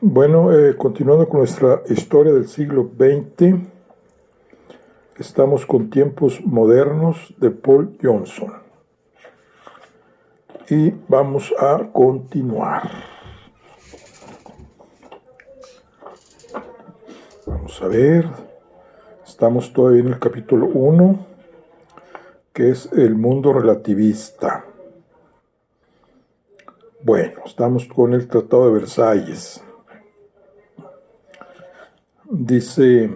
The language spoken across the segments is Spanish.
Bueno, continuando con nuestra historia del siglo XX, estamos con Tiempos Modernos de Paul Johnson. Y vamos a continuar. Vamos a ver, estamos todavía en el capítulo 1, que es el mundo relativista. Bueno, estamos con el Tratado de Versalles. Dice,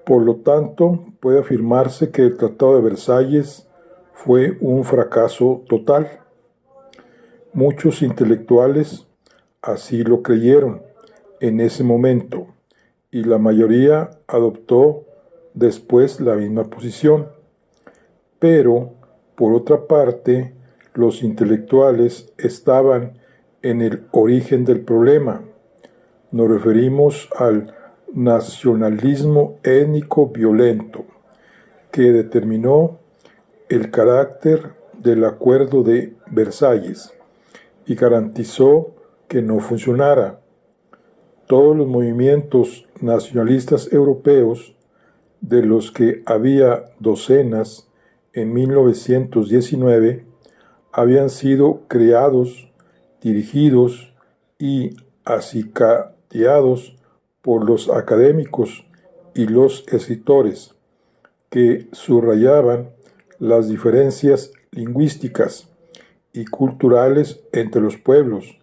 por lo tanto, puede afirmarse que el Tratado de Versalles fue un fracaso total. Muchos intelectuales así lo creyeron en ese momento y la mayoría adoptó después la misma posición. Pero, por otra parte, los intelectuales estaban en el origen del problema. Nos referimos al nacionalismo étnico violento que determinó el carácter del Acuerdo de Versalles y garantizó que no funcionara. Todos los movimientos nacionalistas europeos, de los que había docenas en 1919, habían sido creados, dirigidos y acicateados por los académicos y los escritores, que subrayaban las diferencias lingüísticas y culturales entre los pueblos,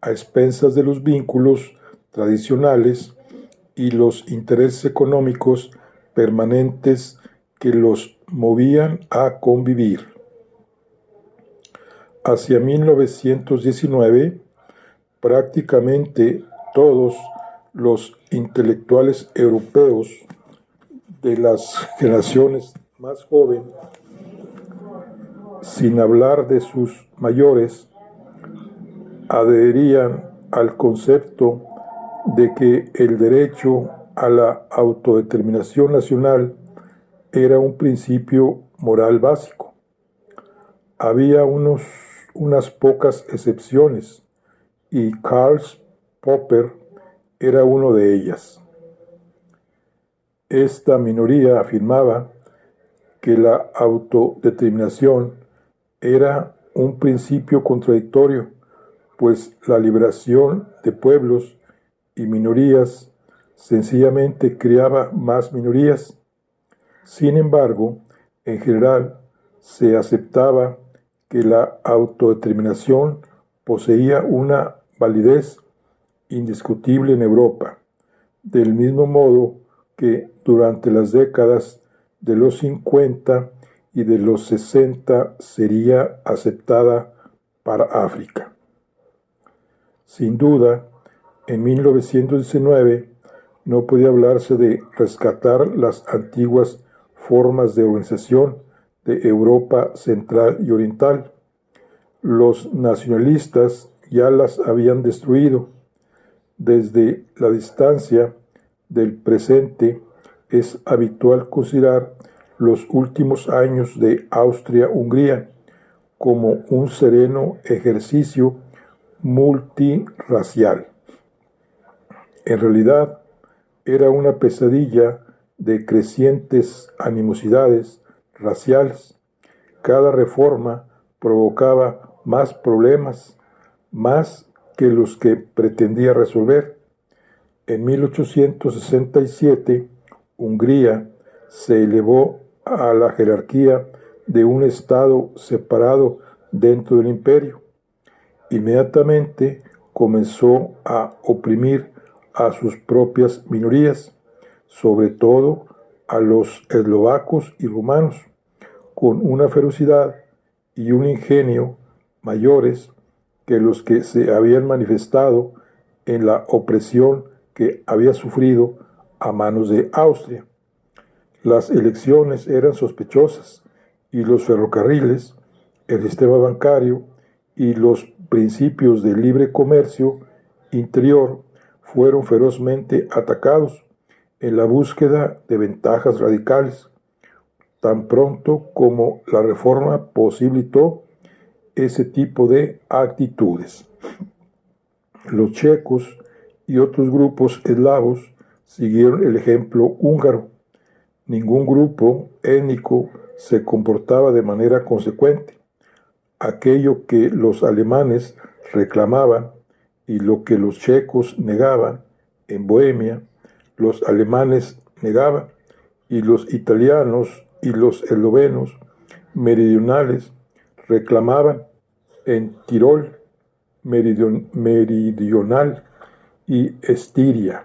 a expensas de los vínculos tradicionales y los intereses económicos permanentes que los movían a convivir. Hacia 1919, prácticamente todos los intelectuales europeos de las generaciones más jóvenes, sin hablar de sus mayores, adherían al concepto de que el derecho a la autodeterminación nacional era un principio moral básico. Había unas pocas excepciones y Karl Popper era uno de ellas. Esta minoría afirmaba que la autodeterminación era un principio contradictorio, pues la liberación de pueblos y minorías sencillamente creaba más minorías. Sin embargo, en general, se aceptaba que la autodeterminación poseía una validez indiscutible en Europa, del mismo modo que durante las décadas de los 50 y de los 60 sería aceptada para África. Sin duda, en 1919 no podía hablarse de rescatar las antiguas formas de organización de Europa Central y Oriental. Los nacionalistas ya las habían destruido. Desde la distancia del presente es habitual considerar los últimos años de Austria-Hungría como un sereno ejercicio multirracial. En realidad, era una pesadilla de crecientes animosidades raciales. Cada reforma provocaba más problemas, más que los que pretendía resolver. En 1867, Hungría se elevó a la jerarquía de un estado separado dentro del imperio. Inmediatamente comenzó a oprimir a sus propias minorías, sobre todo a los eslovacos y rumanos, con una ferocidad y un ingenio mayores que los que se habían manifestado en la opresión que había sufrido a manos de Austria. Las elecciones eran sospechosas y los ferrocarriles, el sistema bancario y los principios de libre comercio interior fueron ferozmente atacados en la búsqueda de ventajas radicales. Tan pronto como la reforma posibilitó ese tipo de actitudes. Los checos y otros grupos eslavos siguieron el ejemplo húngaro. Ningún grupo étnico se comportaba de manera consecuente. Aquello que los alemanes reclamaban y lo que los checos negaban en Bohemia, los alemanes negaban, y los italianos y los eslovenos meridionales reclamaban en Tirol meridional y Estiria.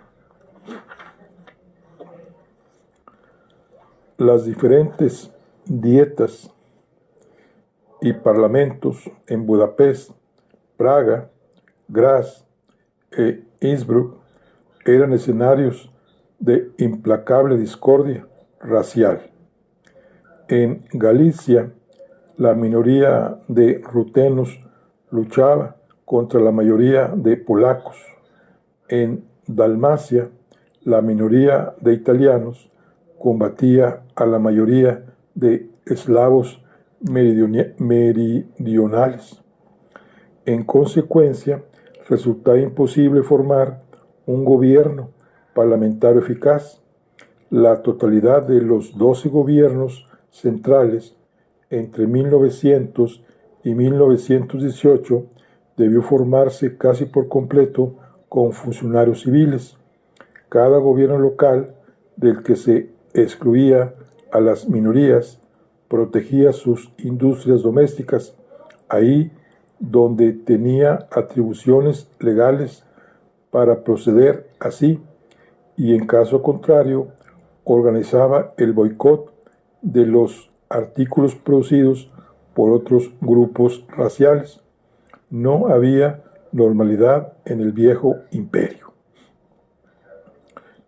Las diferentes dietas y parlamentos en Budapest, Praga, Graz e Innsbruck eran escenarios de implacable discordia racial. En Galicia, la minoría de rutenos luchaba contra la mayoría de polacos. En Dalmacia, la minoría de italianos combatía a la mayoría de eslavos meridionales. En consecuencia, resultaba imposible formar un gobierno parlamentario eficaz. La totalidad de los 12 gobiernos centrales entre 1900 y 1918 debió formarse casi por completo con funcionarios civiles. Cada gobierno local, del que se excluía a las minorías, protegía sus industrias domésticas, ahí donde tenía atribuciones legales para proceder así, y en caso contrario, organizaba el boicot de los artículos producidos por otros grupos raciales. No había normalidad en el viejo imperio,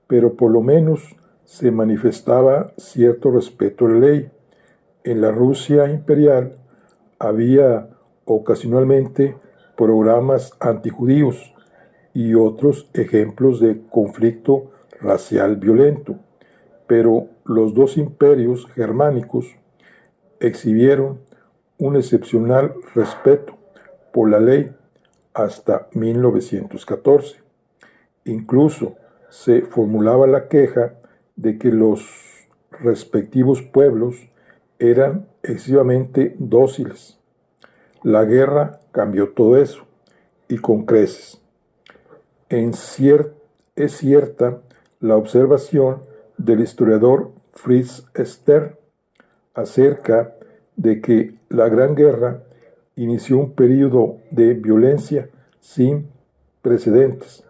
pero por lo menos se manifestaba cierto respeto a la ley. En la Rusia imperial había ocasionalmente programas antijudíos y otros ejemplos de conflicto racial violento, pero los dos imperios germánicos exhibieron un excepcional respeto por la ley hasta 1914. Incluso se formulaba la queja de que los respectivos pueblos eran excesivamente dóciles. La guerra cambió todo eso, y con creces. Es cierta la observación del historiador Fritz Stern acerca de que la Gran Guerra inició un período de violencia sin precedentes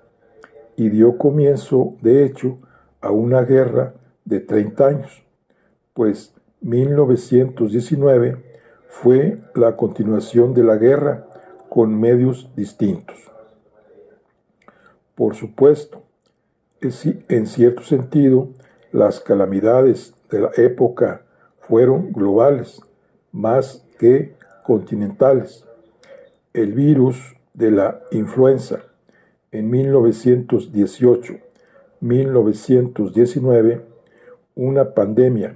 y dio comienzo, de hecho, a una guerra de 30 años, pues 1919 fue la continuación de la guerra con medios distintos. Por supuesto, en cierto sentido, las calamidades de la época fueron globales, más que continentales. El virus de la influenza en 1918-1919, una pandemia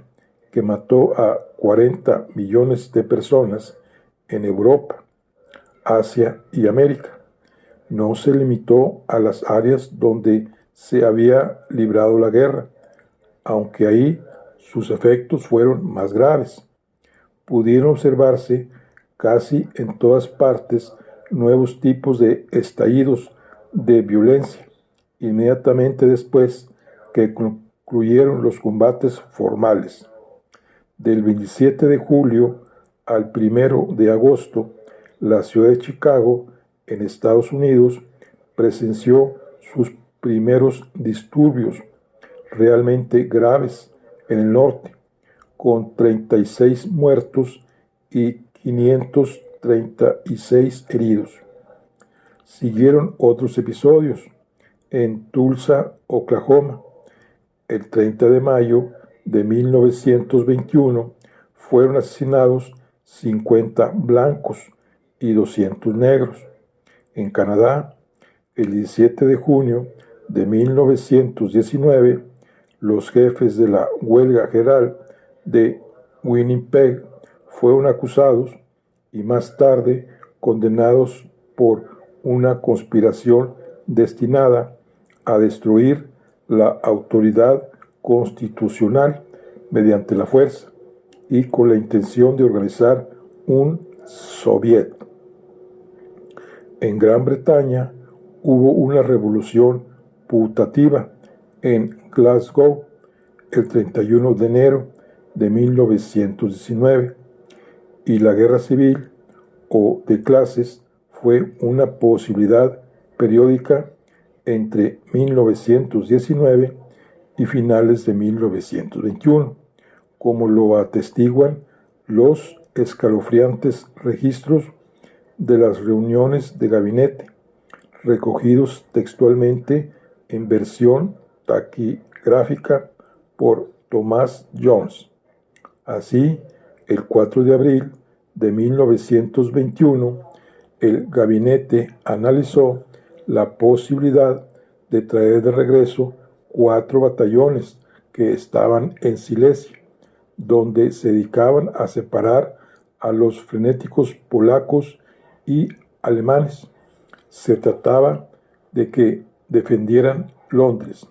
que mató a 40 millones de personas en Europa, Asia y América, no se limitó a las áreas donde se había librado la guerra, aunque ahí sus efectos fueron más graves. Pudieron observarse casi en todas partes nuevos tipos de estallidos de violencia, inmediatamente después que concluyeron los combates formales. Del 27 de julio al 1 de agosto, la ciudad de Chicago, en Estados Unidos, presenció sus primeros disturbios realmente graves en el norte, con 36 muertos y 536 heridos. Siguieron otros episodios en Tulsa, Oklahoma. El 30 de mayo de 1921 fueron asesinados 50 blancos y 200 negros. En Canadá, el 17 de junio de 1919, los jefes de la huelga general de Winnipeg fueron acusados y más tarde condenados por una conspiración destinada a destruir la autoridad constitucional mediante la fuerza y con la intención de organizar un soviet. En Gran Bretaña hubo una revolución putativa en Glasgow el 31 de enero de 1919 y la guerra civil o de clases fue una posibilidad periódica entre 1919 y finales de 1921, como lo atestiguan los escalofriantes registros de las reuniones de gabinete, recogidos textualmente en versión taquigráfica por Thomas Jones. Así, el 4 de abril de 1921, el gabinete analizó la posibilidad de traer de regreso 4 batallones que estaban en Silesia, donde se dedicaban a separar a los frenéticos polacos y alemanes. Se trataba de que defendieran Londres.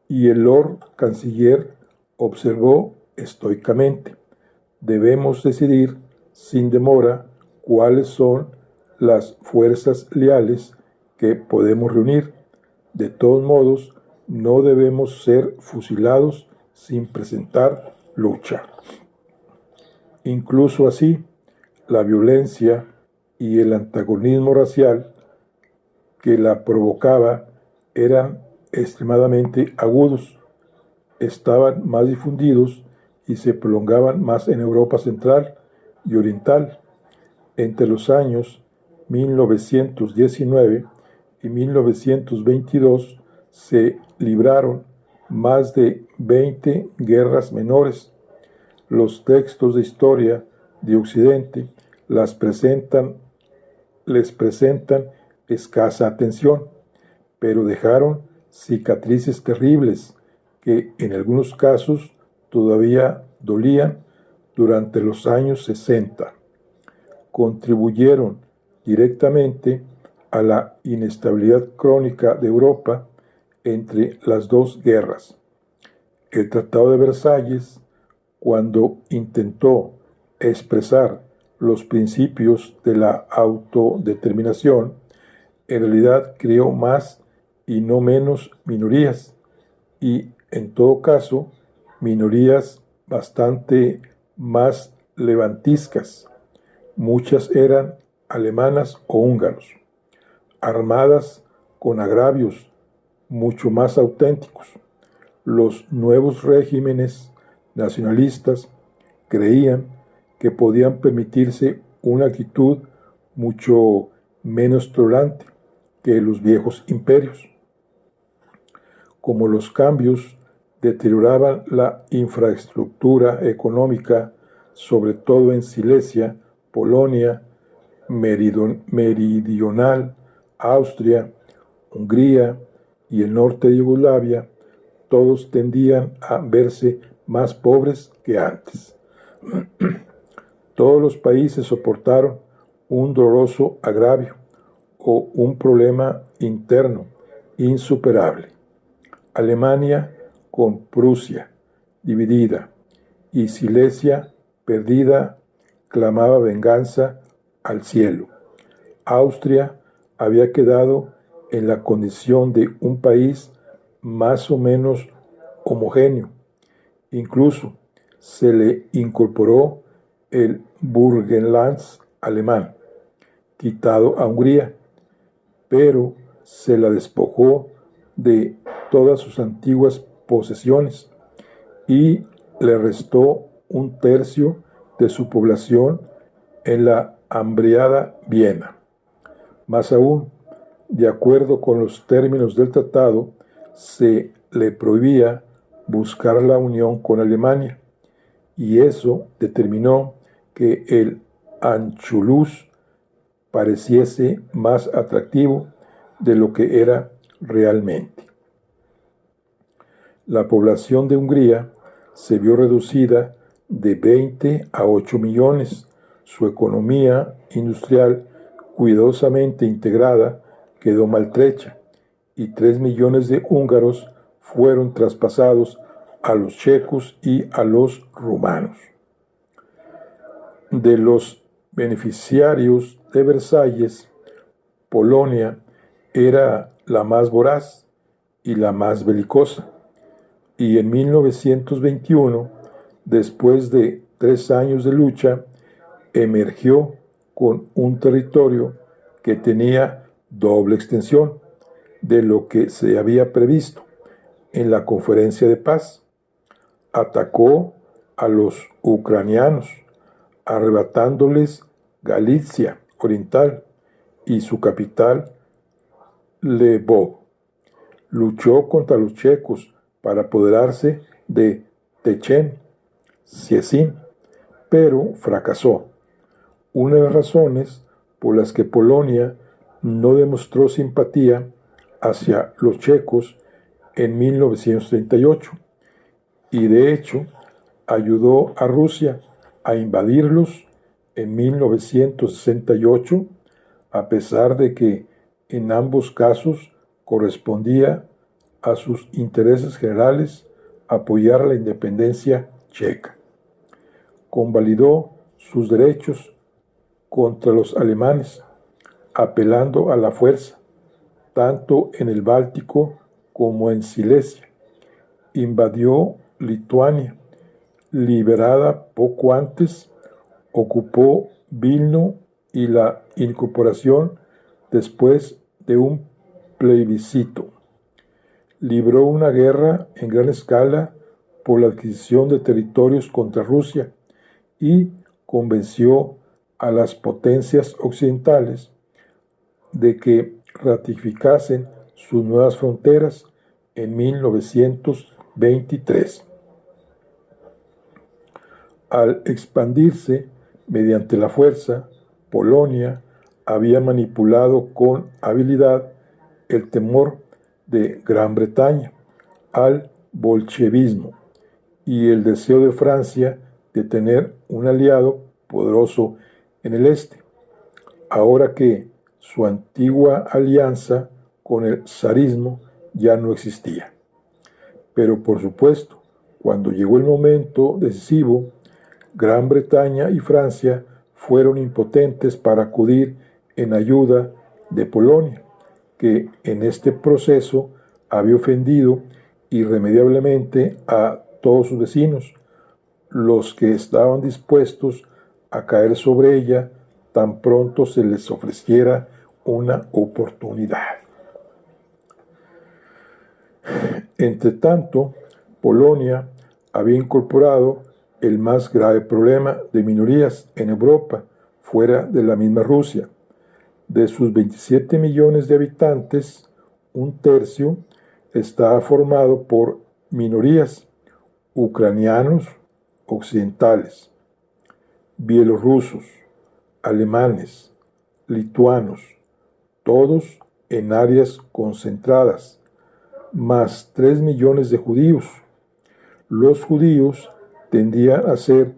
Y el Lord Canciller observó estoicamente: debemos decidir sin demora cuáles son las fuerzas leales que podemos reunir. De todos modos, no debemos ser fusilados sin presentar lucha. Incluso así, la violencia y el antagonismo racial que la provocaba eran extremadamente agudos, estaban más difundidos y se prolongaban más en Europa Central y Oriental. Entre los años 1919 y 1922 se libraron más de 20 guerras menores. Los textos de historia de Occidente les presentan escasa atención, pero dejaron cicatrices terribles que en algunos casos todavía dolían durante los años 60. Contribuyeron directamente a la inestabilidad crónica de Europa entre las dos guerras. El Tratado de Versalles, cuando intentó expresar los principios de la autodeterminación, en realidad creó más y no menos minorías, y en todo caso minorías bastante más levantiscas. Muchas eran alemanas o húngaros, armadas con agravios mucho más auténticos. Los nuevos regímenes nacionalistas creían que podían permitirse una actitud mucho menos tolerante que los viejos imperios. Como los cambios deterioraban la infraestructura económica, sobre todo en Silesia, Polonia meridional, Austria, Hungría y el norte de Yugoslavia, todos tendían a verse más pobres que antes. Todos los países soportaron un doloroso agravio o un problema interno insuperable. Alemania con Prusia dividida y Silesia perdida clamaba venganza al cielo. Austria había quedado en la condición de un país más o menos homogéneo. Incluso se le incorporó el Burgenland alemán, quitado a Hungría, pero se la despojó de todas sus antiguas posesiones y le restó un tercio de su población en la hambriada Viena. Más aún, de acuerdo con los términos del tratado, se le prohibía buscar la unión con Alemania, y eso determinó que el Anschluss pareciese más atractivo de lo que era realmente. La población de Hungría se vio reducida de 20 a 8 millones. Su economía industrial, cuidadosamente integrada, quedó maltrecha y 3 millones de húngaros fueron traspasados a los checos y a los rumanos. De los beneficiarios de Versalles, Polonia era la más voraz y la más belicosa, y en 1921, después de 3 años de lucha, emergió con un territorio que tenía doble extensión de lo que se había previsto en la conferencia de paz. Atacó a los ucranianos, arrebatándoles Galicia Oriental y su capital, Lvov. Luchó contra los checos para apoderarse de Techen, Cieszyn, pero fracasó. Una de las razones por las que Polonia no demostró simpatía hacia los checos en 1938 y de hecho ayudó a Rusia a invadirlos en 1968, a pesar de que en ambos casos correspondía a sus intereses generales apoyar la independencia checa. Convalidó sus derechos contra los alemanes, apelando a la fuerza, tanto en el Báltico como en Silesia. Invadió Lituania, liberada poco antes, ocupó Vilno y la incorporación después de un plebiscito. Libró una guerra en gran escala por la adquisición de territorios contra Rusia y convenció a las potencias occidentales de que ratificasen sus nuevas fronteras en 1923. Al expandirse mediante la fuerza, Polonia había manipulado con habilidad el temor de Gran Bretaña al bolchevismo y el deseo de Francia de tener un aliado poderoso en el este, ahora que su antigua alianza con el zarismo ya no existía. Pero por supuesto, cuando llegó el momento decisivo, Gran Bretaña y Francia fueron impotentes para acudir en ayuda de Polonia, que en este proceso había ofendido irremediablemente a todos sus vecinos, los que estaban dispuestos a caer sobre ella tan pronto se les ofreciera una oportunidad. Entretanto, Polonia había incorporado el más grave problema de minorías en Europa, fuera de la misma Rusia. De sus 27 millones de habitantes, un tercio estaba formado por minorías: ucranianos occidentales, bielorrusos, alemanes, lituanos, todos en áreas concentradas, más 3 millones de judíos. Los judíos tendían a ser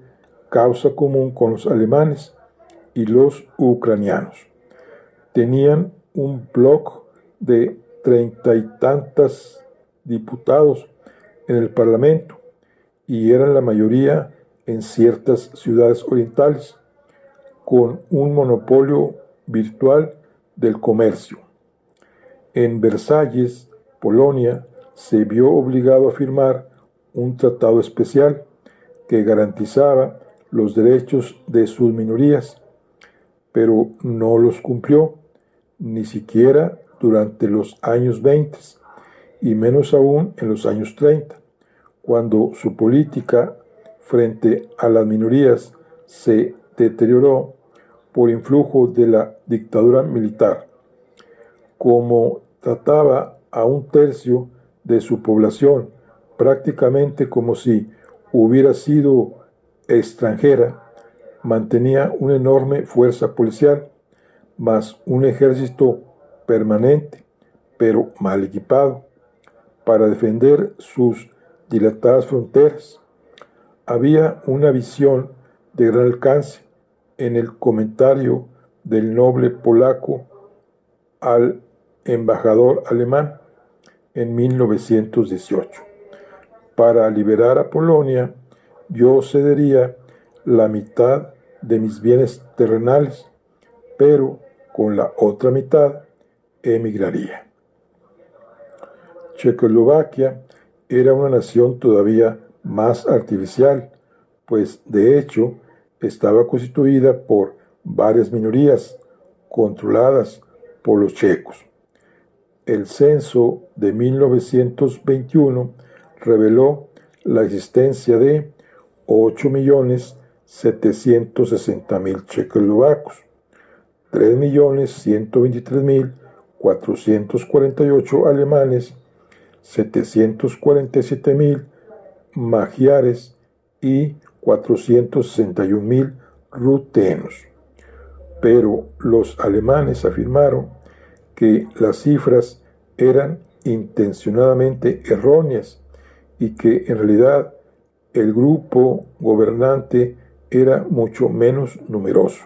causa común con los alemanes y los ucranianos. Tenían un bloc de 30 y tantos diputados en el Parlamento y eran la mayoría en ciertas ciudades orientales, con un monopolio virtual del comercio. En Versalles, Polonia se vio obligado a firmar un tratado especial que garantizaba los derechos de sus minorías, pero no los cumplió, ni siquiera durante los años 20 y menos aún en los años 30, cuando su política frente a las minorías se deterioró por influjo de la dictadura militar. Como trataba a un tercio de su población prácticamente como si hubiera sido extranjera, mantenía una enorme fuerza policial, más un ejército permanente, pero mal equipado, para defender sus dilatadas fronteras. Había una visión de gran alcance en el comentario del noble polaco al embajador alemán. en 1918. Para liberar a Polonia, yo cedería la mitad de mis bienes terrenales, pero con la otra mitad emigraría. Checoslovaquia era una nación todavía más artificial, pues de hecho estaba constituida por varias minorías controladas por los checos. El censo de 1921 reveló la existencia de 8.760.000 checoslovacos, 3.123.448 alemanes, 747.000 magiares y 461.000 rutenos. Pero los alemanes afirmaron que las cifras eran intencionadamente erróneas y que en realidad el grupo gobernante era mucho menos numeroso.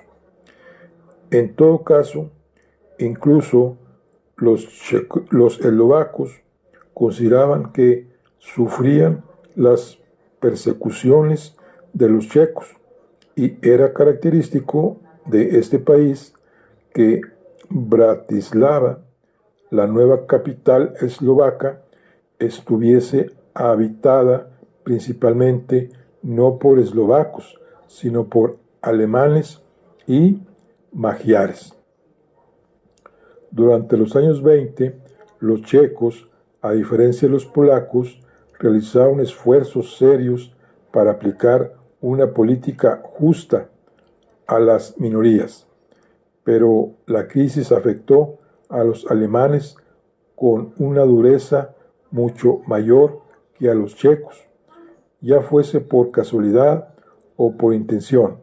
En todo caso, incluso los eslovacos consideraban que sufrían las persecuciones de los checos y era característico de este país que Bratislava, la nueva capital eslovaca, estuviese habitada principalmente no por eslovacos, sino por alemanes y magiares. Durante los años 20, los checos, a diferencia de los polacos, realizaron esfuerzos serios para aplicar una política justa a las minorías, pero la crisis afectó a los alemanes con una dureza mucho mayor que a los checos, ya fuese por casualidad o por intención,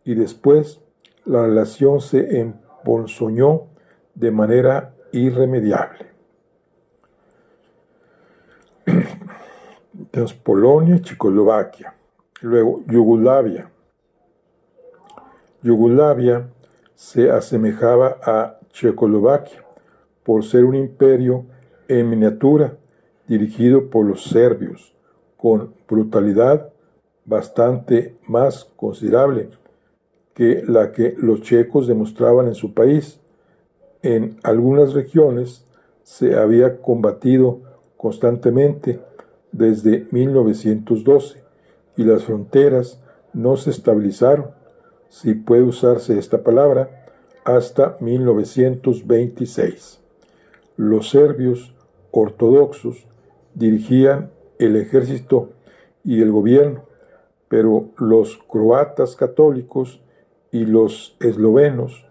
y después la relación se emponzoñó de manera irremediable. Entonces, Polonia y Checoslovaquia. Luego, Yugoslavia. Yugoslavia se asemejaba a Checoslovaquia por ser un imperio en miniatura dirigido por los serbios, con brutalidad bastante más considerable que la que los checos demostraban en su país. En algunas regiones se había combatido constantemente desde 1912 y las fronteras no se estabilizaron, si puede usarse esta palabra, hasta 1926. Los serbios ortodoxos dirigían el ejército y el gobierno, pero los croatas católicos y los eslovenos,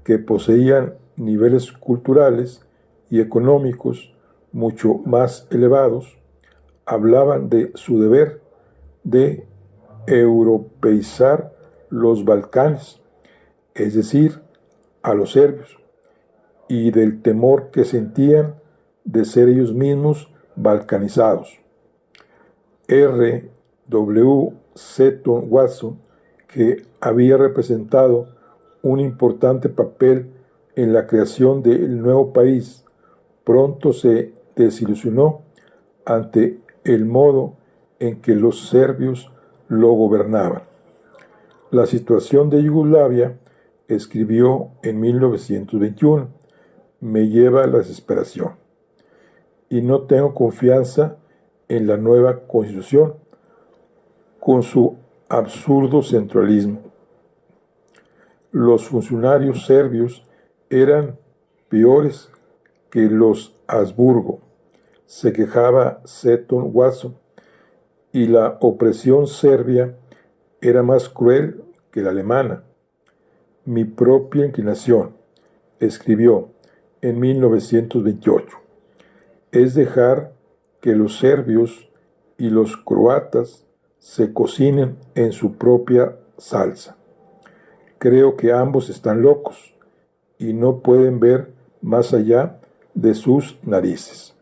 que poseían niveles culturales y económicos mucho más elevados, hablaban de su deber de europeizar los Balcanes, es decir, a los serbios, y del temor que sentían de ser ellos mismos balcanizados. R. W. Seton Watson, que había representado un importante papel en la creación del nuevo país, pronto se desilusionó ante el modo en que los serbios lo gobernaban. La situación de Yugoslavia, escribió en 1921, me lleva a la desesperación y no tengo confianza en la nueva constitución con su absurdo centralismo. Los funcionarios serbios eran peores que los Habsburgo, se quejaba Seton Watson, y la opresión serbia era más cruel que la alemana. Mi propia inclinación, escribió en 1928, es dejar que los serbios y los croatas se cocinen en su propia salsa. Creo que ambos están locos y no pueden ver más allá de sus narices.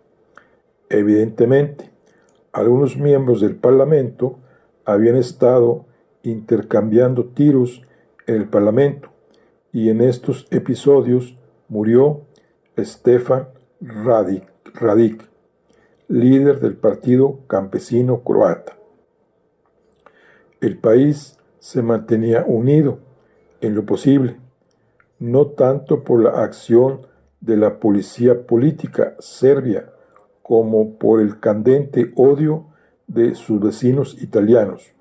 Evidentemente, algunos miembros del Parlamento habían estado intercambiando tiros en el Parlamento y en estos episodios murió Stefan Radić, líder del Partido Campesino Croata. El país se mantenía unido en lo posible, no tanto por la acción de la policía política serbia como por el candente odio de sus vecinos italianos,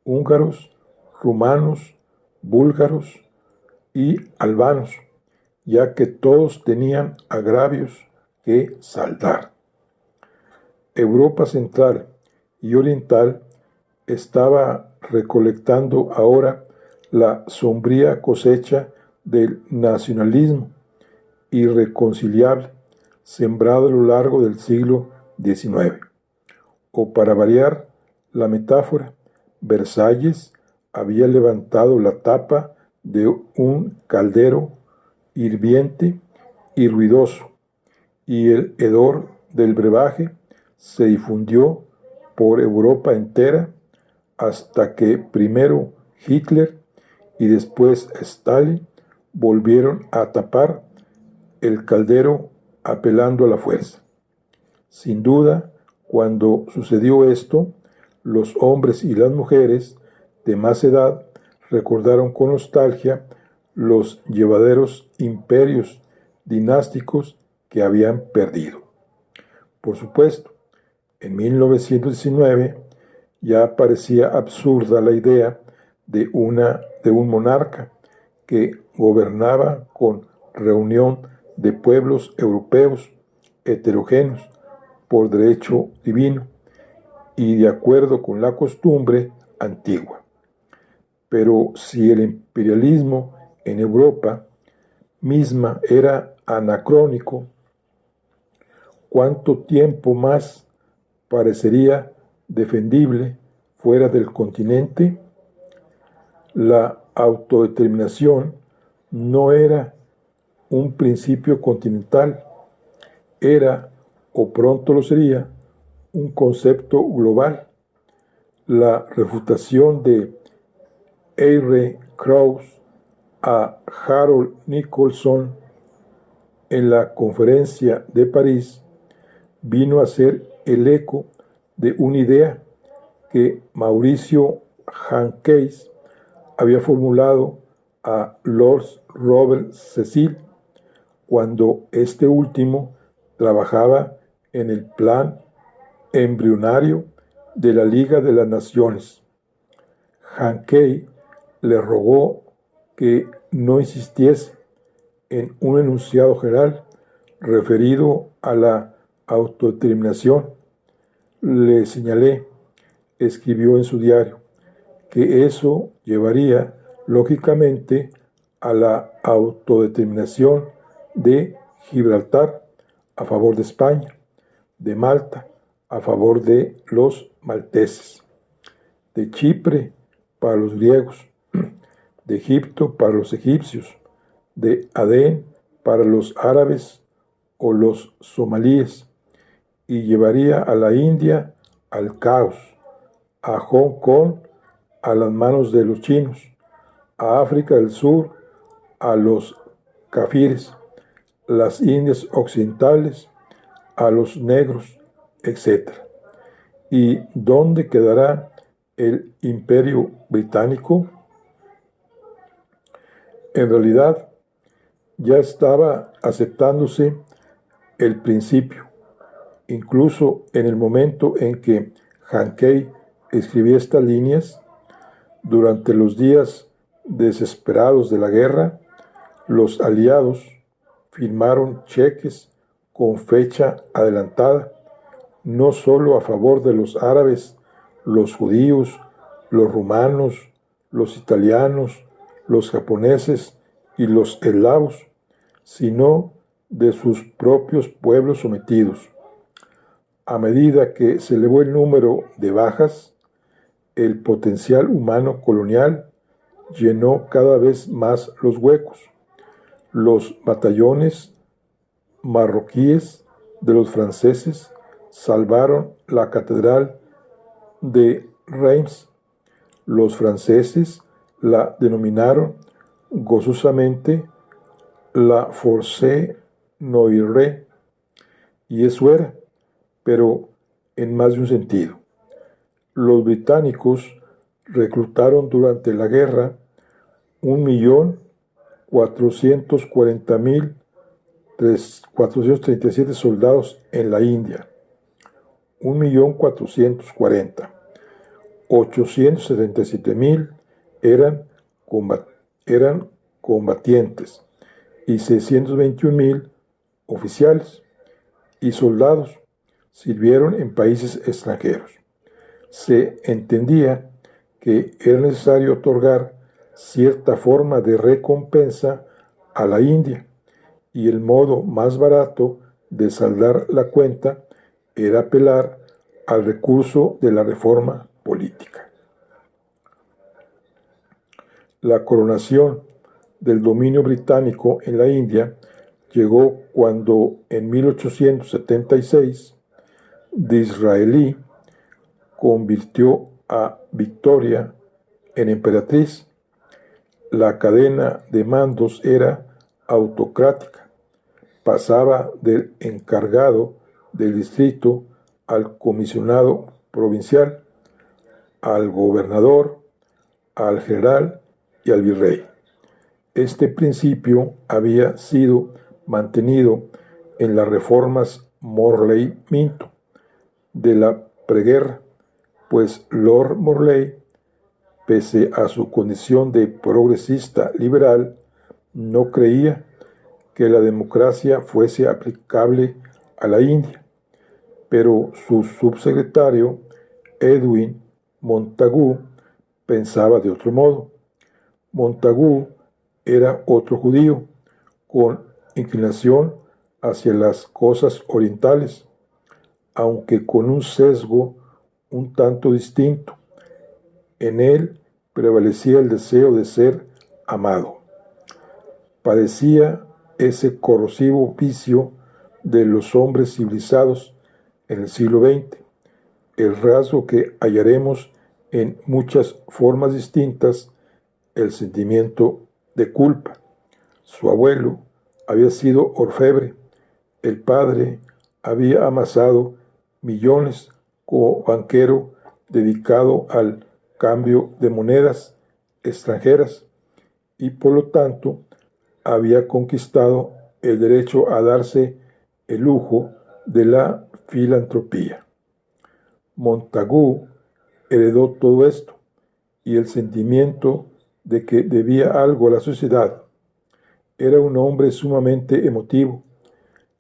húngaros, rumanos, búlgaros y albanos, ya que todos tenían agravios que saldar. Europa Central y Oriental estaba recolectando ahora la sombría cosecha del nacionalismo irreconciliable sembrado a lo largo del siglo XIX. O para variar la metáfora, Versalles había levantado la tapa de un caldero hirviente y ruidoso, y el hedor del brebaje se difundió por Europa entera hasta que primero Hitler y después Stalin volvieron a tapar el caldero apelando a la fuerza. Sin duda, cuando sucedió esto, los hombres y las mujeres de más edad recordaron con nostalgia los llevaderos imperios dinásticos que habían perdido. Por supuesto, en 1919 ya parecía absurda la idea de un monarca que gobernaba con reunión de pueblos europeos heterogéneos por derecho divino y de acuerdo con la costumbre antigua. Pero si el imperialismo en Europa misma era anacrónico, ¿cuánto tiempo más parecería defendible fuera del continente? La autodeterminación no era un principio continental, era, o pronto lo sería, un concepto global. La refutación de R. Krauss a Harold Nicolson en la conferencia de París vino a ser el eco de una idea que Mauricio Hankeyes había formulado a Lord Robert Cecil cuando este último trabajaba en el plan embrionario de la Liga de las Naciones. Hankey le rogó que no insistiese en un enunciado general referido a la autodeterminación. Le señalé, escribió en su diario, que eso llevaría lógicamente a la autodeterminación de Gibraltar a favor de España, de Malta a favor de los malteses, de Chipre para los griegos, de Egipto para los egipcios, de Adén para los árabes o los somalíes, y llevaría a la India al caos, a Hong Kong a las manos de los chinos, a África del Sur a los kafires, las Indias occidentales a los negros, etc. ¿Y dónde quedará el Imperio Británico? En realidad, ya estaba aceptándose el principio, incluso en el momento en que Hankey escribía estas líneas. Durante los días desesperados de la guerra, los aliados firmaron cheques con fecha adelantada, no solo a favor de los árabes, los judíos, los rumanos, los italianos, los japoneses y los eslavos, sino de sus propios pueblos sometidos. A medida que se elevó el número de bajas, el potencial humano colonial llenó cada vez más los huecos. Los batallones marroquíes de los franceses salvaron la catedral de Reims. Los franceses la denominaron gozosamente la Force Noire, y eso era, pero en más de un sentido. Los británicos reclutaron durante la guerra 1.440.437 soldados en la India. 1.440.000. 877.000 eran, eran combatientes y 621.000 oficiales y soldados sirvieron en países extranjeros. Se entendía que era necesario otorgar cierta forma de recompensa a la India, y el modo más barato de saldar la cuenta era apelar al recurso de la reforma política. La coronación del dominio británico en la India llegó cuando en 1876 Disraeli convirtió a Victoria en emperatriz. La cadena de mandos era autocrática. Pasaba del encargado del distrito al comisionado provincial, al gobernador, al general y al virrey. Este principio había sido mantenido en las reformas Morley-Minto de la preguerra, pues Lord Morley, pese a su condición de progresista liberal, no creía que la democracia fuese aplicable a la India, pero su subsecretario, Edwin Montagu, pensaba de otro modo. Montagu era otro judío, con inclinación hacia las cosas orientales, aunque con un sesgo un tanto distinto. En él prevalecía el deseo de ser amado. Padecía ese corrosivo vicio de los hombres civilizados en el siglo XX, el rasgo que hallaremos en muchas formas distintas, el sentimiento de culpa. Su abuelo había sido orfebre, el padre había amasado millones como banquero dedicado al cambio de monedas extranjeras y por lo tanto había conquistado el derecho a darse el lujo de la filantropía. Montagu heredó todo esto y el sentimiento de que debía algo a la sociedad. Era un hombre sumamente emotivo.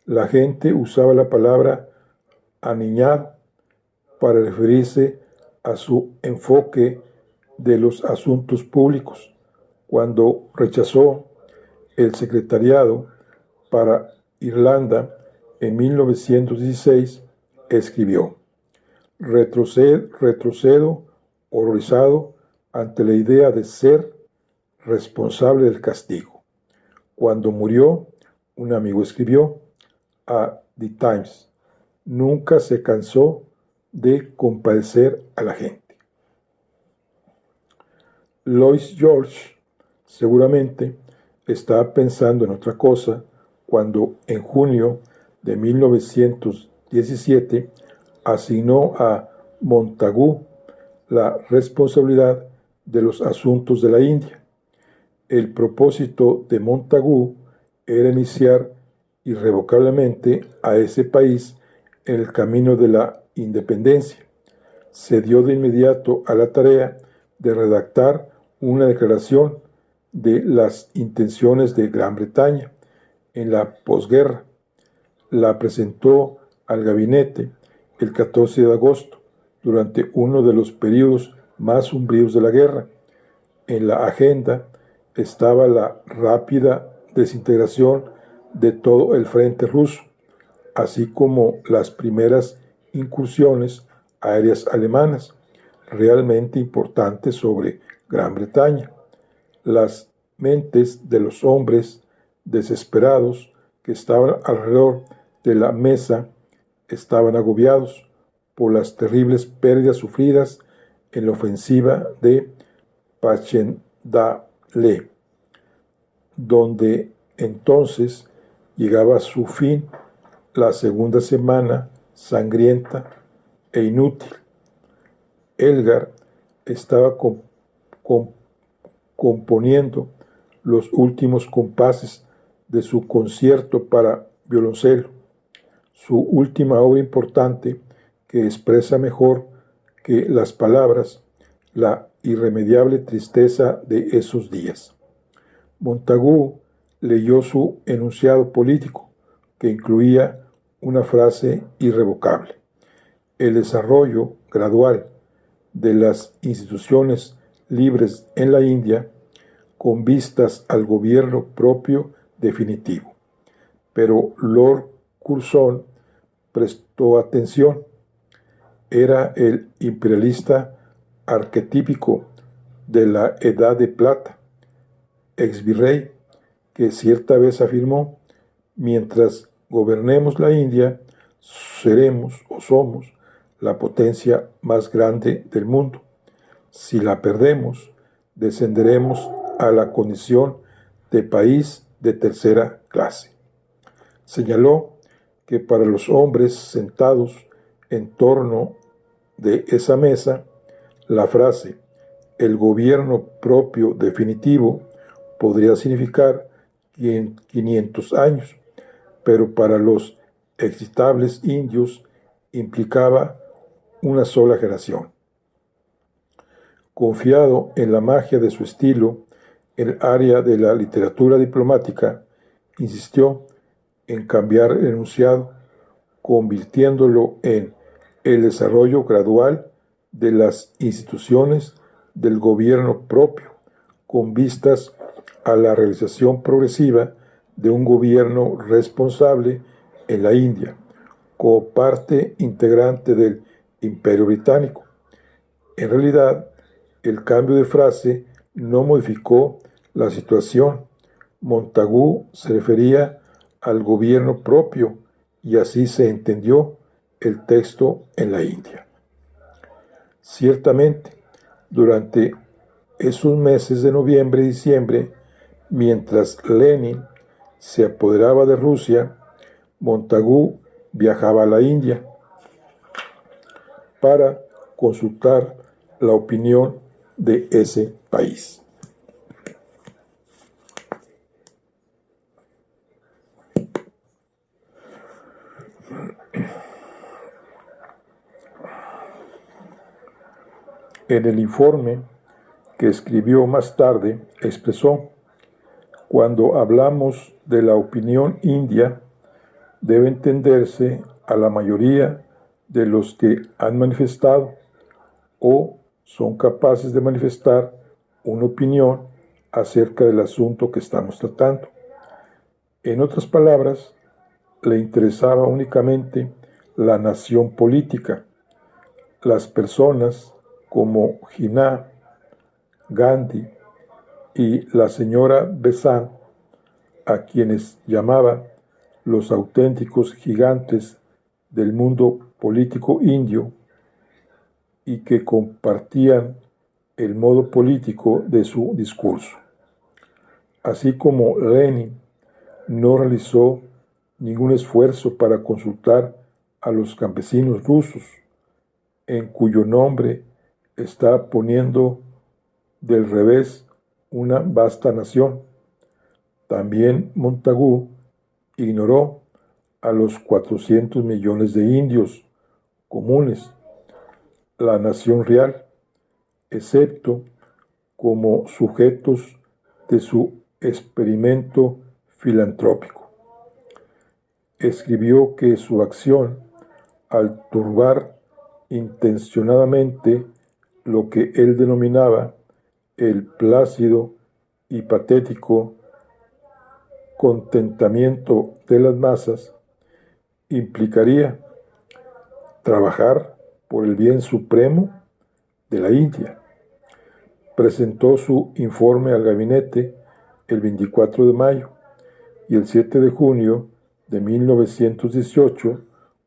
La gente usaba la palabra aniñado para referirse a su enfoque de los asuntos públicos. Cuando rechazó el secretariado para Irlanda en 1916, escribió: retrocedo horrorizado ante la idea de ser responsable del castigo. Cuando murió, un amigo escribió a The Times: nunca se cansó de compadecer a la gente. Lloyd George seguramente estaba pensando en otra cosa cuando en junio de 1917 asignó a Montagu la responsabilidad de los asuntos de la India. El propósito de Montagu era iniciar irrevocablemente a ese país en el camino de la independencia. Se dio de inmediato a la tarea de redactar una declaración de las intenciones de Gran Bretaña en la posguerra. La presentó al gabinete el 14 de agosto, durante uno de los periodos más umbríos de la guerra. En la agenda estaba la rápida desintegración de todo el frente ruso, así como las primeras incursiones aéreas alemanas, realmente importantes sobre Gran Bretaña. Las mentes de los hombres desesperados que estaban alrededor de la mesa estaban agobiados por las terribles pérdidas sufridas en la ofensiva de Passchendaele, donde entonces llegaba a su fin la segunda semana sangrienta e inútil. Elgar estaba componiendo los últimos compases de su concierto para violoncelo, su última obra importante que expresa mejor que las palabras la irremediable tristeza de esos días. Montagu leyó su enunciado político, que incluía una frase irrevocable: el desarrollo gradual de las instituciones libres en la India con vistas al gobierno propio definitivo. Pero Lord Curzon prestó atención. Era el imperialista arquetípico de la Edad de Plata, exvirrey, que cierta vez afirmó: mientras gobernemos la India, seremos o somos la potencia más grande del mundo. Si la perdemos, descenderemos a la condición de país de tercera clase. Señaló que para los hombres sentados en torno de esa mesa, la frase "el gobierno propio definitivo" podría significar 500 años, pero para los excitables indios implicaba una sola generación. Confiado en la magia de su estilo en el área de la literatura diplomática, insistió en cambiar el enunciado, convirtiéndolo en el desarrollo gradual de las instituciones del gobierno propio, con vistas a la realización progresiva de un gobierno responsable en la India, como parte integrante del Imperio Británico. En realidad, el cambio de frase no modificó la situación. Montagu se refería al gobierno propio y así se entendió el texto en la India. Ciertamente, durante esos meses de noviembre y diciembre, mientras Lenin se apoderaba de Rusia, Montagu viajaba a la India para consultar la opinión de ese país. En el informe que escribió más tarde, expresó: cuando hablamos de la opinión india, debe entenderse a la mayoría de los que han manifestado o son capaces de manifestar una opinión acerca del asunto que estamos tratando. En otras palabras, le interesaba únicamente la nación política, las personas como Jinnah, Gandhi y la señora Besant, a quienes llamaba los auténticos gigantes del mundo político indio y que compartían el modo político de su discurso. Así como Lenin no realizó ningún esfuerzo para consultar a los campesinos rusos, en cuyo nombre está poniendo del revés una vasta nación, también Montagu ignoró a los 400 millones de indios comunes, la nación real, excepto como sujetos de su experimento filantrópico. Escribió que su acción, al turbar intencionadamente lo que él denominaba el plácido y patético contentamiento de las masas, implicaría trabajar por el bien supremo de la India. Presentó su informe al gabinete el 24 de mayo y el 7 de junio de 1918,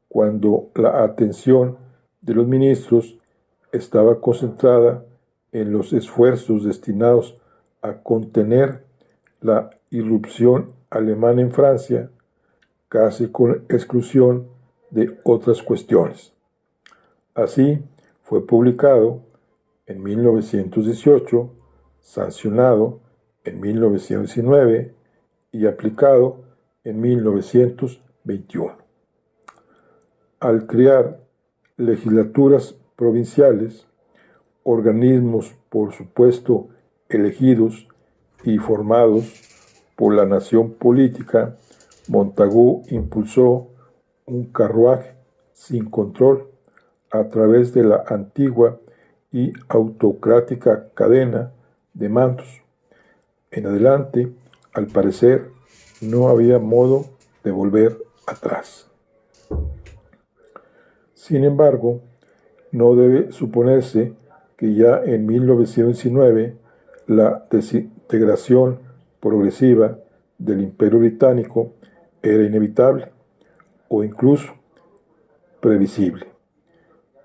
cuando la atención de los ministros estaba concentrada en los esfuerzos destinados a contener la irrupción alemana en Francia, casi con exclusión de otras cuestiones. Así, fue publicado en 1918, sancionado en 1919 y aplicado en 1921. Al crear legislaturas provinciales, organismos por supuesto elegidos y formados por la nación política, Montagu impulsó un carruaje sin control a través de la antigua y autocrática cadena de mandos. En adelante, al parecer, no había modo de volver atrás. Sin embargo, no debe suponerse que ya en 1919 la desintegración progresiva del Imperio Británico era inevitable o incluso previsible.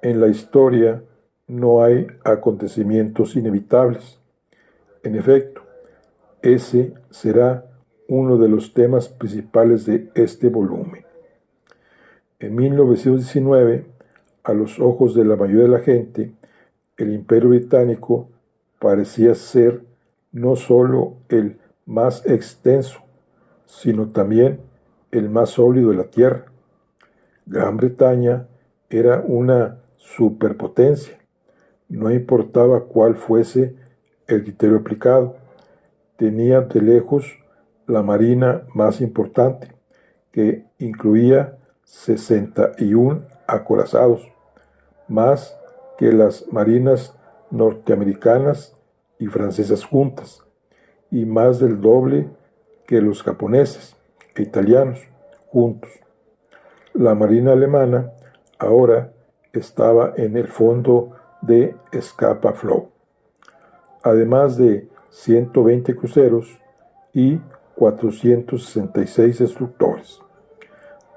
En la historia no hay acontecimientos inevitables. En efecto, ese será uno de los temas principales de este volumen. En 1919, a los ojos de la mayoría de la gente, el Imperio Británico parecía ser no solo el más extenso, sino también el más sólido de la Tierra. Gran Bretaña era una superpotencia. No importaba cuál fuese el criterio aplicado. Tenía de lejos la marina más importante, que incluía 61 acorazados, más que las marinas norteamericanas y francesas juntas, y más del doble que los japoneses e italianos juntos. La marina alemana ahora estaba en el fondo de Scapa Flow, además de 120 cruceros y 466 destructores.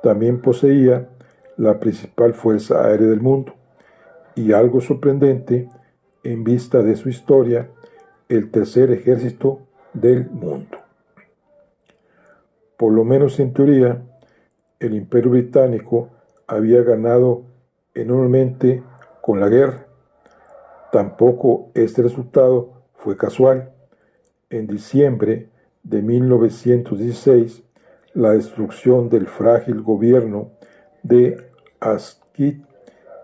También poseía la principal fuerza aérea del mundo y, algo sorprendente en vista de su historia, el tercer ejército del mundo. Por lo menos en teoría, el Imperio Británico había ganado enormemente con la guerra. Tampoco este resultado fue casual. En diciembre de 1916, la destrucción del frágil gobierno de Asquith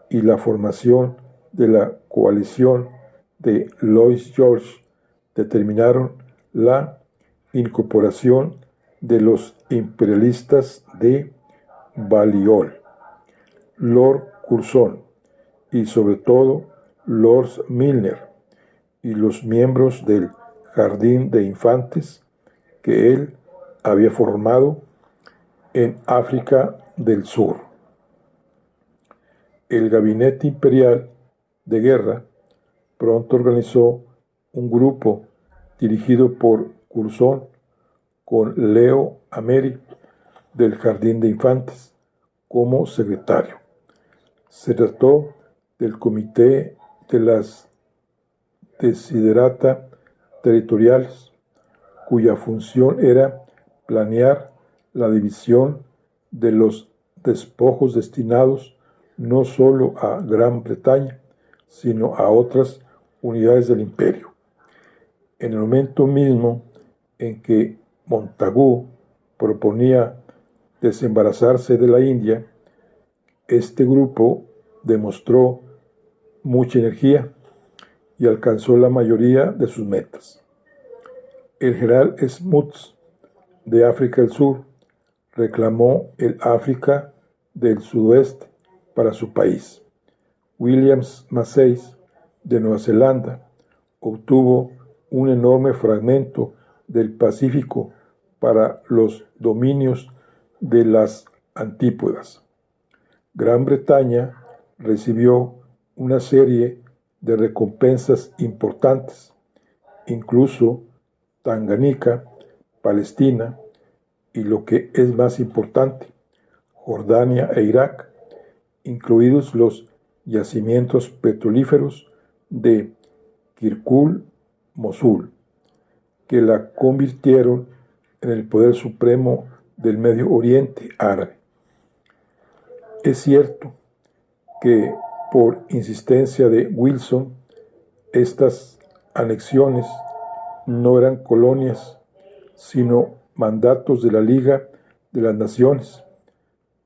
y la formación de la coalición de Lloyd George determinaron la incorporación de los imperialistas de Balliol, Lord Curzon y sobre todo Lord Milner y los miembros del Jardín de Infantes que él había formado en África del Sur. El Gabinete Imperial de Guerra pronto organizó un grupo dirigido por Curzon con Leo Amery del Jardín de Infantes como secretario. Se trató del Comité de las Desiderata Territoriales, cuya función era planear la división de los despojos destinados no solo a Gran Bretaña, sino a otras unidades del imperio. En el momento mismo en que Montagu proponía desembarazarse de la India, este grupo demostró mucha energía y alcanzó la mayoría de sus metas. El general Smuts, de África del Sur, reclamó el África del Sudoeste para su país. Williams Massey, de Nueva Zelanda, obtuvo un enorme fragmento del Pacífico para los dominios de las Antípodas. Gran Bretaña recibió una serie de recompensas importantes, incluso Tanganica, Palestina y, lo que es más importante, Jordania e Irak, incluidos los yacimientos petrolíferos de Kirkuk, Mosul, que la convirtieron en el poder supremo del Medio Oriente árabe. Es cierto que por insistencia de Wilson, estas anexiones no eran colonias, sino mandatos de la Liga de las Naciones,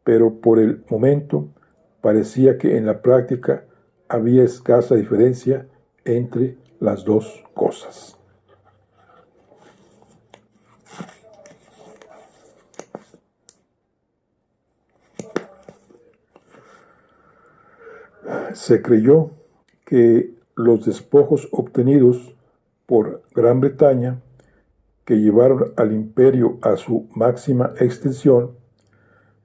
pero por el momento parecía que en la práctica había escasa diferencia entre las dos cosas. Se creyó que los despojos obtenidos por Gran Bretaña, que llevaron al imperio a su máxima extensión,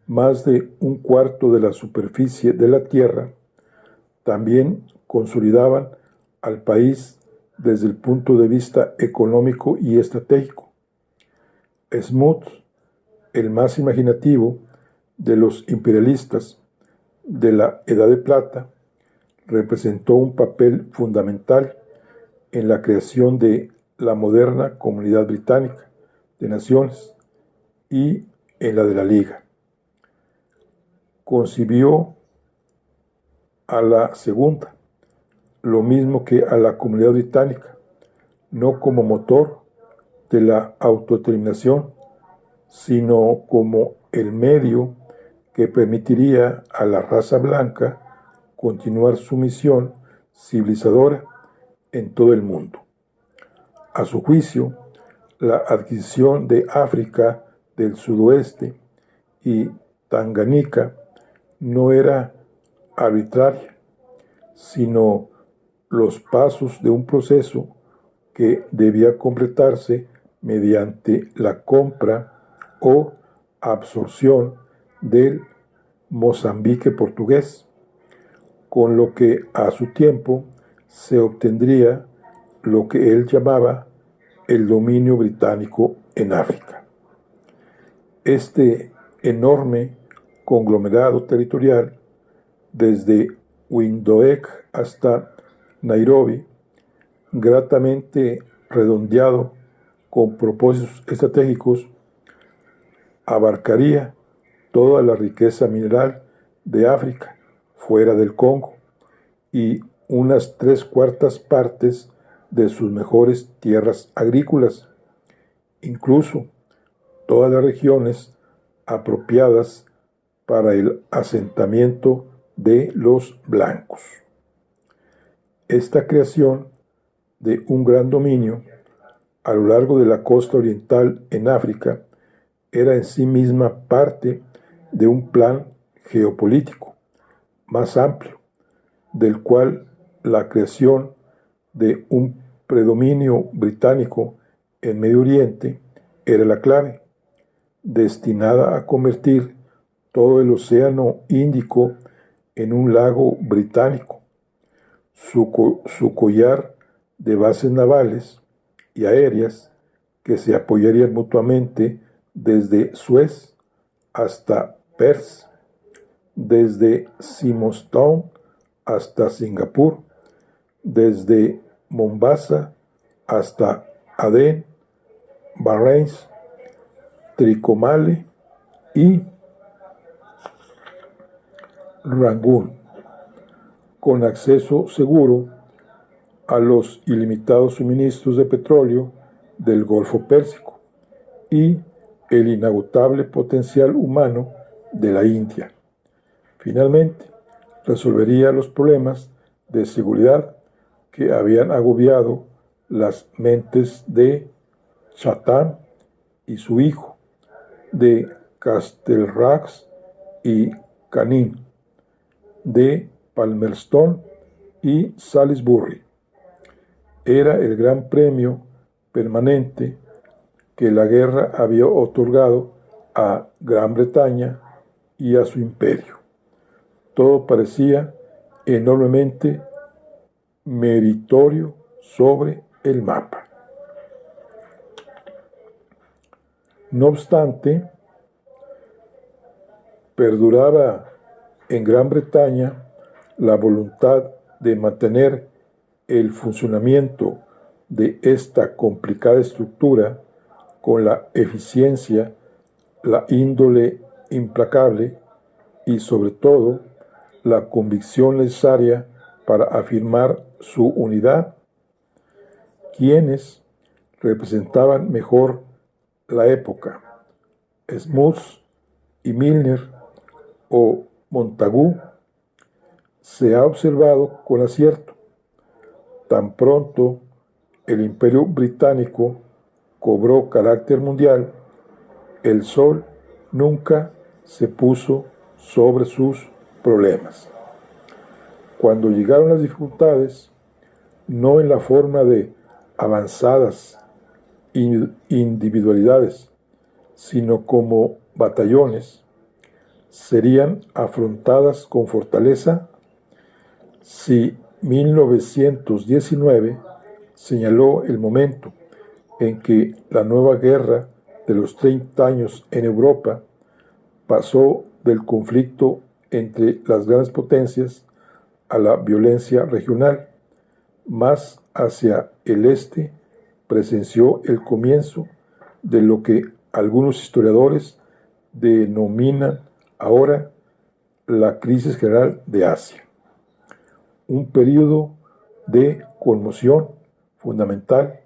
más de un cuarto de la superficie de la tierra, también consolidaban al país desde el punto de vista económico y estratégico. Smoot, el más imaginativo de los imperialistas de la Edad de Plata, representó un papel fundamental en la creación de la moderna Comunidad Británica de Naciones y en la de la Liga. Concibió a la segunda, lo mismo que a la Comunidad Británica, no como motor de la autodeterminación, sino como el medio que permitiría a la raza blanca continuar su misión civilizadora en todo el mundo. A su juicio, la adquisición de África del Sudoeste y Tanganica no era arbitraria, sino los pasos de un proceso que debía completarse mediante la compra o absorción del Mozambique portugués, con lo que a su tiempo se obtendría lo que él llamaba el dominio británico en África. Este enorme conglomerado territorial, desde Windhoek hasta Nairobi, gratamente redondeado con propósitos estratégicos, abarcaría toda la riqueza mineral de África fuera del Congo y unas 3/4 partes de sus mejores tierras agrícolas, incluso todas las regiones apropiadas para el asentamiento de los blancos. Esta creación de un gran dominio a lo largo de la costa oriental en África era en sí misma parte de un plan geopolítico más amplio, del cual la creación de un predominio británico en Medio Oriente era la clave, destinada a convertir todo el océano Índico en un lago británico. Su collar de bases navales y aéreas que se apoyarían mutuamente desde Suez hasta Perth, desde Simostown hasta Singapur, desde Mombasa hasta Adén, Bahrein, Tricomale y Rangún, con acceso seguro a los ilimitados suministros de petróleo del Golfo Pérsico y el inagotable potencial humano de la India. Finalmente, resolvería los problemas de seguridad que habían agobiado las mentes de Chatham y su hijo, de Castelrax y Canning, de Palmerston y Salisbury. Era el gran premio permanente que la guerra había otorgado a Gran Bretaña y a su imperio. Todo parecía enormemente meritorio sobre el mapa. No obstante, perduraba en Gran Bretaña la voluntad de mantener el funcionamiento de esta complicada estructura con la eficiencia, la índole implacable y sobre todo la convicción necesaria para afirmar su unidad. ¿Quiénes representaban mejor la época? ¿Smuts y Milner o Montagu? Se ha observado con acierto. Tan pronto el Imperio Británico cobró carácter mundial, el sol nunca se puso sobre sus problemas. Cuando llegaron las dificultades, no en la forma de avanzadas individualidades, sino como batallones, serían afrontadas con fortaleza. Si 1919 señaló el momento en que la nueva guerra de los 30 años en Europa pasó del conflicto entre las grandes potencias a la violencia regional, más hacia el este presenció el comienzo de lo que algunos historiadores denominan ahora la crisis general de Asia, un periodo de conmoción fundamental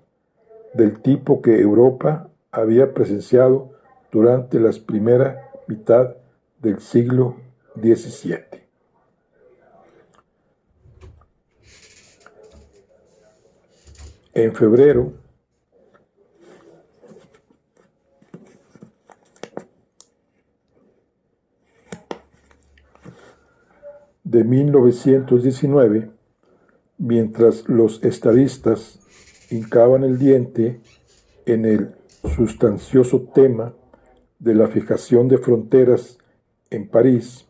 del tipo que Europa había presenciado durante la primera mitad del siglo XVII. En febrero de 1919, mientras los estadistas hincaban el diente en el sustancioso tema de la fijación de fronteras en París,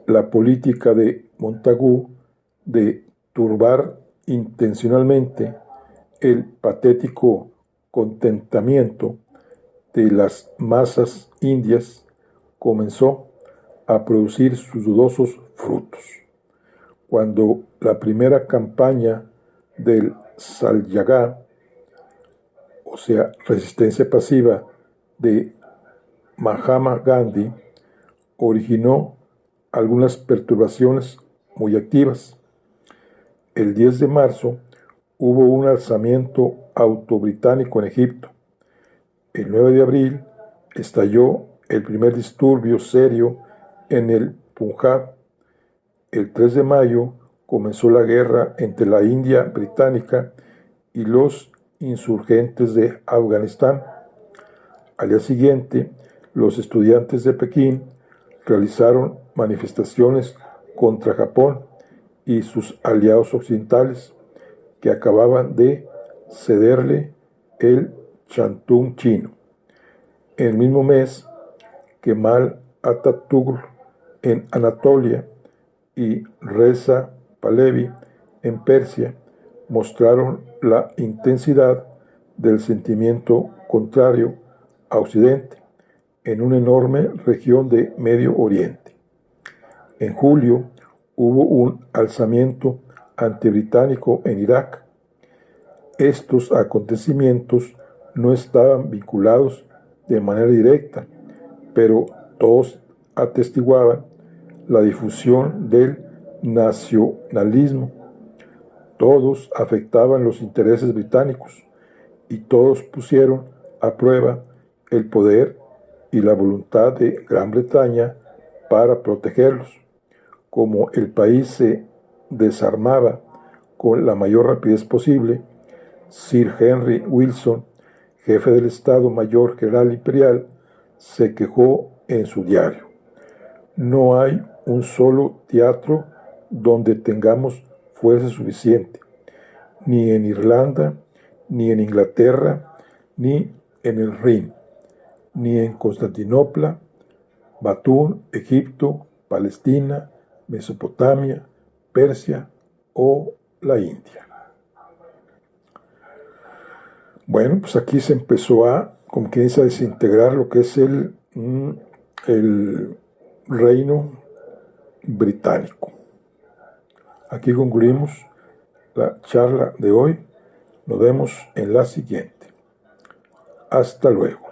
la política de Montagu de turbar intencionalmente el patético contentamiento de las masas indias comenzó a producir sus dudosos frutos. Cuando la primera campaña del Satyagrat, o sea, resistencia pasiva de Mahatma Gandhi, originó algunas perturbaciones muy activas. El 10 de marzo hubo un alzamiento autobritánico en Egipto. El 9 de abril estalló el primer disturbio serio en el Punjab. El 3 de mayo comenzó la guerra entre la India británica y los insurgentes de Afganistán. Al día siguiente, los estudiantes de Pekín realizaron manifestaciones contra Japón y sus aliados occidentales, que acababan de cederle el Shantung chino. En el mismo mes, Kemal Atatürk en Anatolia y Reza Pahlavi en Persia mostraron la intensidad del sentimiento contrario a Occidente en una enorme región de Medio Oriente. En julio hubo un alzamiento antibritánico en Irak. Estos acontecimientos no estaban vinculados de manera directa, pero todos atestiguaban la difusión del nacionalismo. Todos afectaban los intereses británicos y todos pusieron a prueba el poder y la voluntad de Gran Bretaña para protegerlos. Como el país se desarmaba con la mayor rapidez posible, Sir Henry Wilson, jefe del Estado Mayor General Imperial, se quejó en su diario: no hay un solo teatro donde tengamos fuerza suficiente, ni en Irlanda, ni en Inglaterra, ni en el Rin, ni en Constantinopla, Batún, Egipto, Palestina, Mesopotamia, Persia o la India. Bueno, pues aquí se empezó como quien dice, a desintegrar lo que es el reino británico. Aquí concluimos la charla de hoy. Nos vemos en la siguiente. Hasta luego.